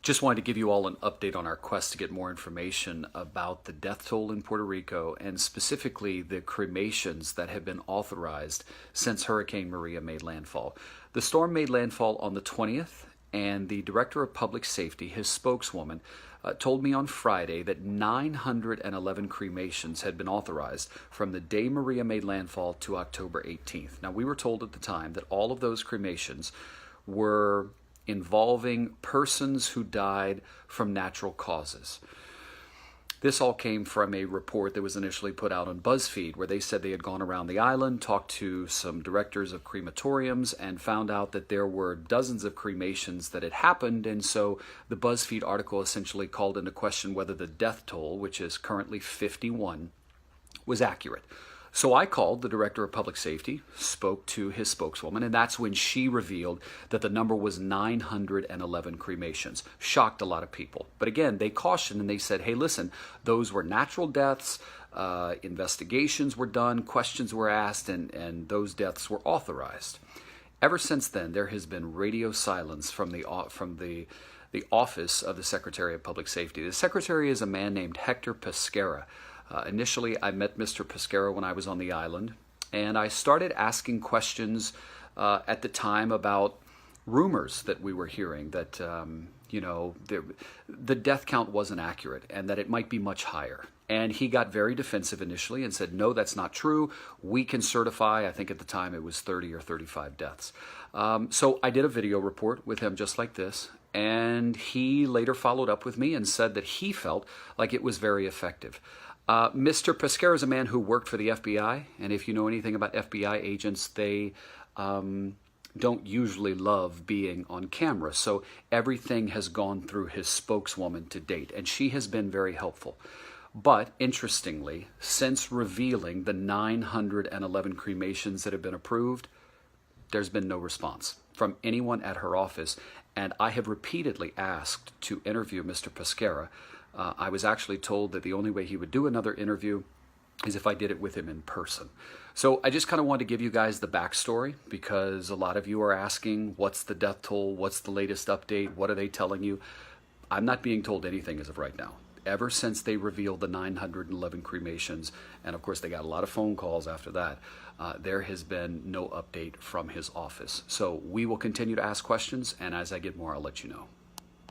Just wanted to give you all an update on our quest to get more information about the death toll in Puerto Rico and specifically the cremations that have been authorized since Hurricane Maria made landfall. The storm made landfall on the 20th, and the Director of Public Safety, his spokeswoman, told me on Friday that 911 cremations had been authorized from the day Maria made landfall to October 18th. Now, we were told at the time that all of those cremations were involving persons who died from natural causes. This all came from a report that was initially put out on BuzzFeed, where they said they had gone around the island, talked to some directors of crematoriums, and found out that there were dozens of cremations that had happened. And so the BuzzFeed article essentially called into question whether the death toll, which is currently 51, was accurate. So I called the Director of Public Safety, spoke to his spokeswoman, and that's when she revealed that the number was 911 cremations. Shocked a lot of people. But again, they cautioned and they said, hey, listen, those were natural deaths, investigations were done, questions were asked, and those deaths were authorized. Ever since then, there has been radio silence from the office of the Secretary of Public Safety. The Secretary is a man named Hector Pesquera. Initially, I met Mr. Pesquera when I was on the island, and I started asking questions at the time about rumors that we were hearing that, the death count wasn't accurate and that it might be much higher. And he got very defensive initially and said, no, that's not true. We can certify, I think at the time it was 30 or 35 deaths. So I did a video report with him just like this, and he later followed up with me and said that he felt like it was very effective. Mr. Pesquera is a man who worked for the FBI, and if you know anything about FBI agents, they don't usually love being on camera. So everything has gone through his spokeswoman to date, and she has been very helpful. But interestingly, since revealing the 911 cremations that have been approved, there's been no response from anyone at her office, and I have repeatedly asked to interview Mr. Pesquera. I was actually told that the only way he would do another interview is if I did it with him in person. So I just kind of wanted to give you guys the backstory because a lot of you are asking, what's the death toll? What's the latest update? What are they telling you? I'm not being told anything as of right now. Ever since they revealed the 911 cremations, and of course they got a lot of phone calls after that, there has been no update from his office. So we will continue to ask questions, and as I get more, I'll let you know.